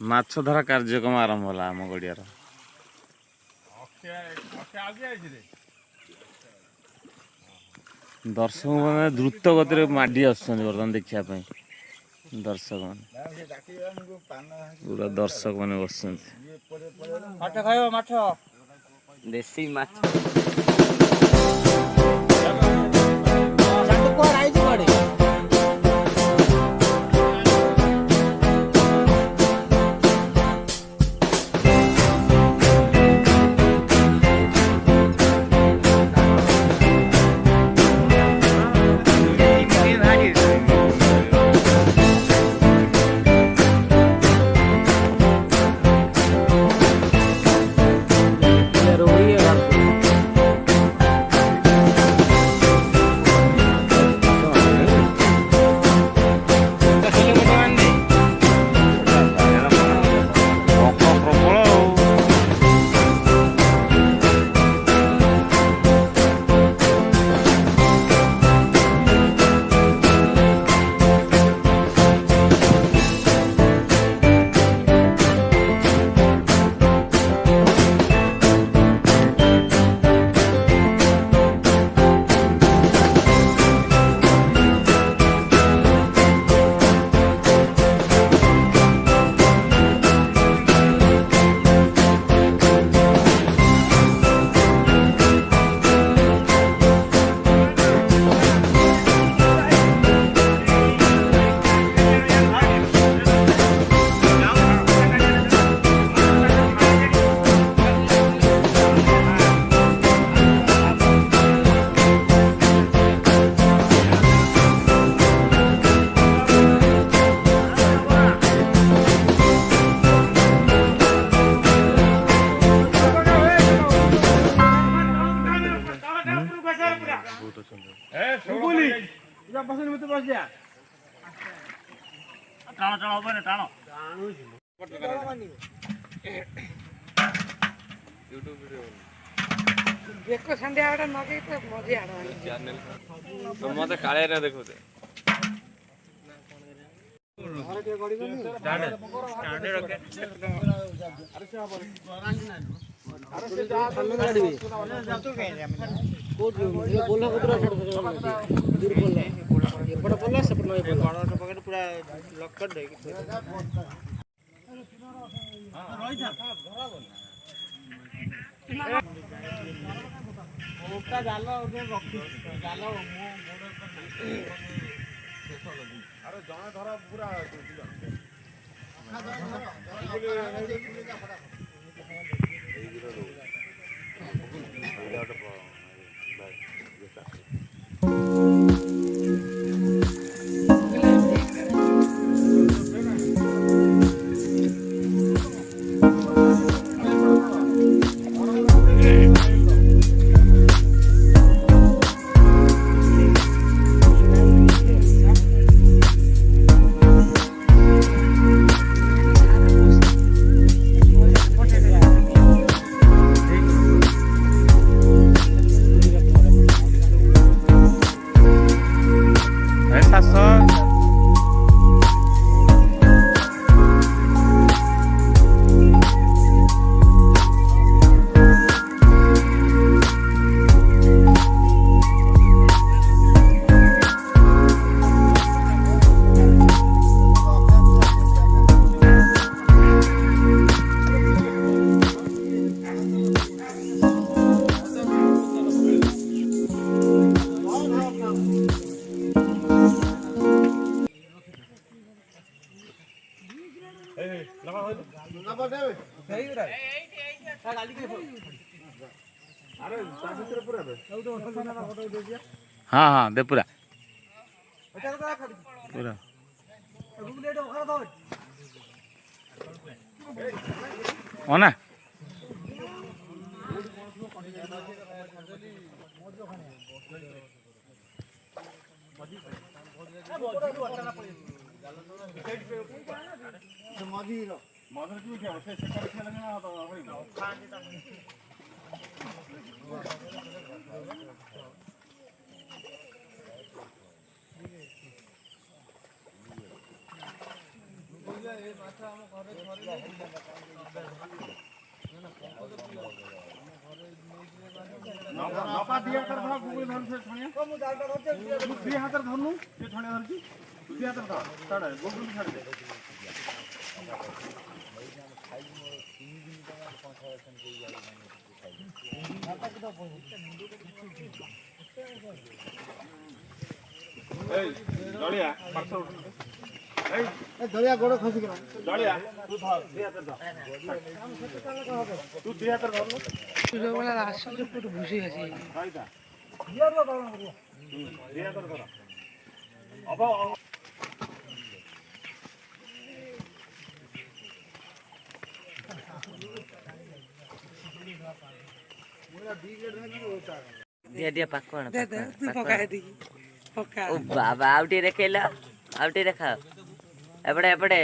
ମାଛ ଧରା କାର୍ଯ୍ୟକ୍ରମ ଆରମ୍ଭ ହେଲା ଆମ ଗଡ଼ିଆର। ଦର୍ଶକ ମାନେ ଦ୍ରୁତ ଗତିରେ ମାଡ଼ି ଆସୁଛନ୍ତି ବର୍ତ୍ତମାନ ଦେଖିବା ପାଇଁ। ଦର୍ଶକ ମାନେ ପୁରା ଦର୍ଶକ ମାନେ ବସୁଛନ୍ତି। ମାଛ ଖାଇବ ମାଛ ଦେଶୀ ମାଛ ମତେ କାଳିଆ ଦେଖୁଛେ हाँ हाँ दे पूरा पूरा ना ଧରିଆ ଗୋଡ଼ ଖସିଗଲା ଜଳିଆ ତୁ ଧର ଦି ହାତରେ ଧର ତୁ ଦି ହାତରେ ଧରନୁ ଯୋଉବେଳେ ଆସୁଛୁ କୋଉଠି ଭୁସି ଆସି ରହିଥା ଦି ହାତରେ ଧର ଅବ ଦିଆ ଦିଆ ପାକଣ ଦେ ଦେ ତୁ ପକାଏ ଦି ପକା ଓ ବାବା ଆଉ ଟିକେ ଦେଖେଇଲ ଆଉ ଟିକେ ଦେଖାଅ ଏପଟେ ଏପଟେ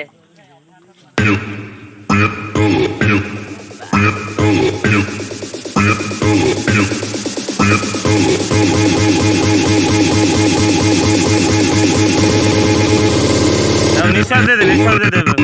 निश्वास दे दे ବାବା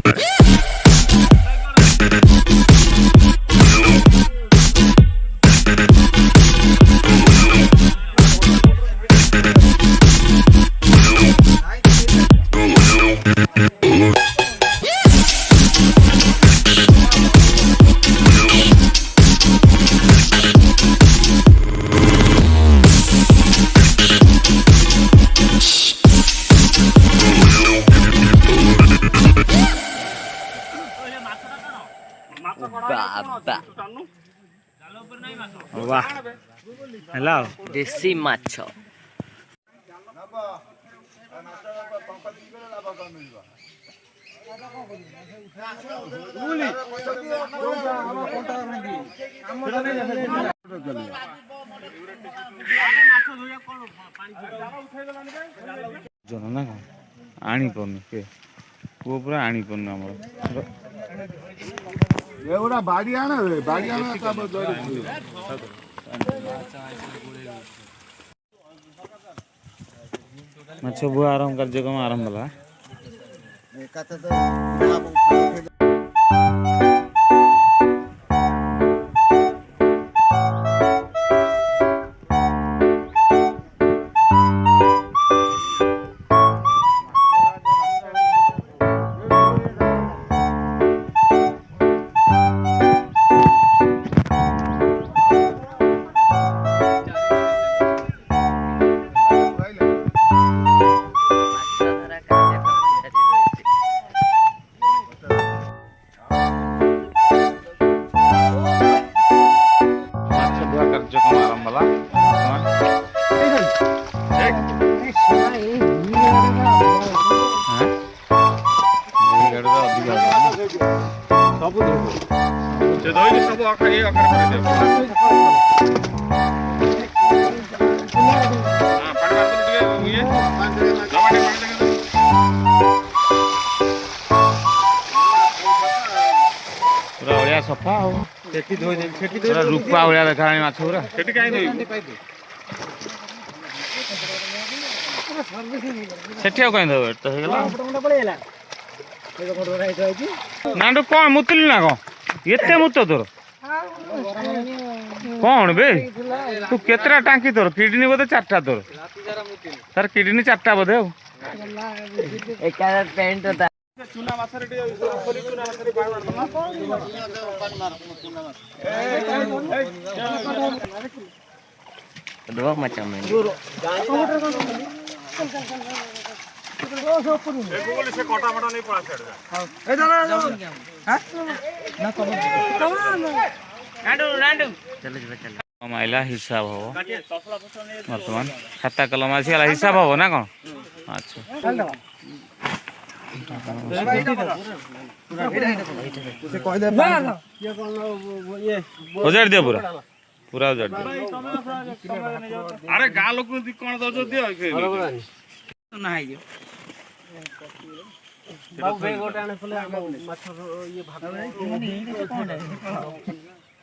वाह हेलो ଦେଶୀ ମାଛ जन ना कौन आनी पड़नी के वो पूरा आनी पड़ना हमारा एवढा बाडी आण बाडी आण का माछ बुआ आरंभ कार्यक्रम आरंभ होला सफा रूपा भाया देखा माछ पूरा सेठी कहीं दब तो नाडू कौन मुतलु ना कौन ये मुत तोर कौन बे तू केतरा टांकी तोर किडनी बोधे चार्टा तोर तार किडनी चार्टा बोधे एक पेंट होता चुना माछरे चुना माछरे पानी दो मचा में से कटा मटा नहीं पड़ा साइड ए दादा हां ना कम रांडू चलो चलो कमाइला हिसाब हो वर्तमान खाता कलम आसी वाला हिसाब हो ना कौन अच्छा उजाड़ दियो पूरा पूरा उजाड़ दियो अरे गाँ लोक कौन दो दियो ना है बाबू भाई गोटे आने फले माछ ये भात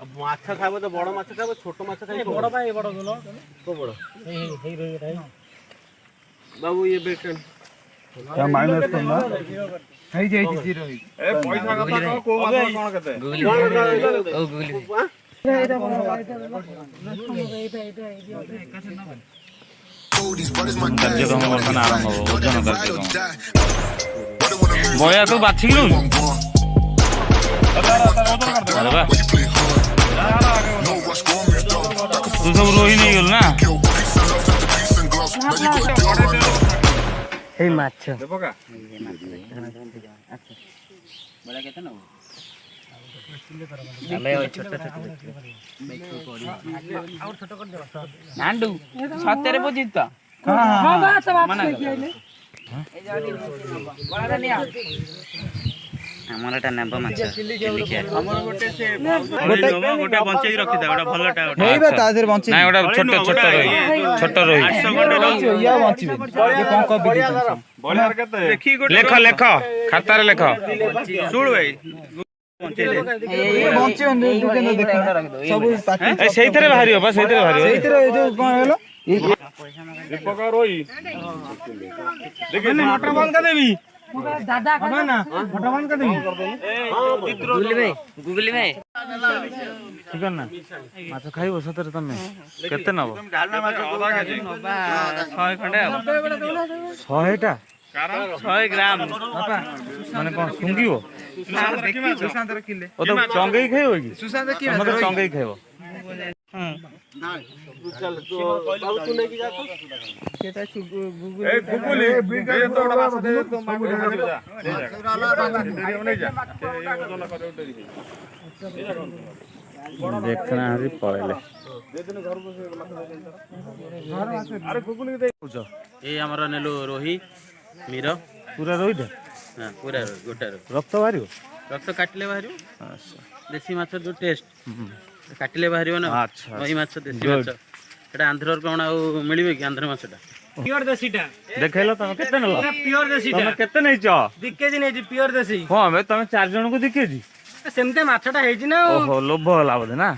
अब माछ खाबो तो बड़ माछ खाबो छोट माछ खाबो बड़ भाई बड़ दोलो को बड़ हे हे रे बाबू ये बेटन ମାଇନସ୍ ନା ହେଇଯାଇଛି ଜିରୋ ହେଇଛି। ଏ ପଇସା କଥା କହ, କୋଉ ମାଛ କଣ କେତେ? ଗୁଗଲି ଓ ଗୁଗଲି କାର୍ଯ୍ୟକ୍ରମ ବର୍ତ୍ତମାନ ଆରମ୍ଭ ହବ ଓଜନ କାର୍ଯ୍ୟକ୍ରମ। ବଳିଆ ତୁ ବାଛିକି ନଉଛୁ? ଆରେ ବା ତୁ ସବୁ ରୋହି ନେଇଗଲୁ ନା? এই মাছ ଦେବକା ନାଣ୍ଡୁ ସତରେ ବୁଝିଛୁ ତ? ଆମର ଏଟା ନେବ ମାଛ ଗୋଟେ ବଞ୍ଚେଇ ରଖିଥା, ଗୋଟେ ଭଲଟା ହେଇବେ ତା ଦେହରେ ବଞ୍ଚି ନାଇଁ ଗୋଟେ ଛୋଟ ଛୋଟ ରୋହି, ଛୋଟ ରୋହି। ଇଏ ବଞ୍ଚିବେ କଣ କବି ବଳିଆର କେତେ? ଲେଖ ଲେଖ ଖାତାରେ ଲେଖ। ଶୁଣ ଭାଇ ବଞ୍ଚିବନି ସବୁ ଏ ସେଇଥିରେ ବାହାରିବ ବା, ସେଇଥିରେ ବାହାରିବ। ସେଇଥିରେ ଏଇ ଯୋଉ କଣ ହେଇଗଲା ଦୀପକ ରୋହି ଦେଖେ ମଟର ବନ୍ଦ କରି ଦେବି ଦାଦା ନା ଫଟୋ ବନ୍ଦ କରିଦେବି ଗୁଗଲି ଭାଇ ଠିକ ନା ମାଛ ଖାଇବ ସତରେ ତମେ? କେତେ ନବ? 100 ଖଣ୍ଡେ ଆଉ 100ଟା 100 ଗ୍ରାମ ମାନେ କଣ ଶୁଙ୍ଘିବ? ସୁଶାନ୍ତର କିଲେ ଓ ତ ଚଙ୍ଗେଇ ଖାଇବ କି? ସୁଶାନ୍ତ କି ତମେ ତ ଚଙ୍ଗେଇ ଖାଇବ। ତୁ ନେଇକି ଯା ଏ ଗୁଗୁଲି ଏ ତ ଗୋଟେ ମାଛ ଦେ ତ ମାଗୁର ଯା ଦେଖନା ହରି ପଳେଇଲେ। ଆରେ ଗୁଗୁଲି ଦେ ଏଇ ଆମର ନେଲୁ ରୋହି ମୀର ପୁରା ରୋହିଟା ହଁ ପୁରା ଗୋଟା ରୋହି। ରକ୍ତ ବାହାରିବ? ରକ୍ତ କାଟିଲେ ବାହାରିବ, ଆଚ୍ଛା ଦେଶୀ ମାଛ ଯୋଉ ଟେଷ୍ଟ କାଟିଲେ ବାହାରିବ ନା। ଆଚ୍ଛା ନଈ ମାଛ ଦେଶୀ Good. ମାଛ ସେଟା ଆନ୍ଧ୍ରର କଣ ଆଉ ମିଳିବେ କି? ଆନ୍ଧ୍ର ମାଛଟା পিওর দেশিটা ଦେଖେଇଲ ତମେ କେତେ ନେଲ? পিওর দেশিটা ତମେ କେତେ ନେଇଛ? 2 কেজি নেইছি পিওর দেশি ହଁ ବେ ତମେ 4 ଜଣଙ୍କୁ 2 କେଜି? ସେମିତି ମାଛଟା ହେଇଛି ନା ଓହୋ ଲୋଭ ହେଲା ବୋଧେ ନା?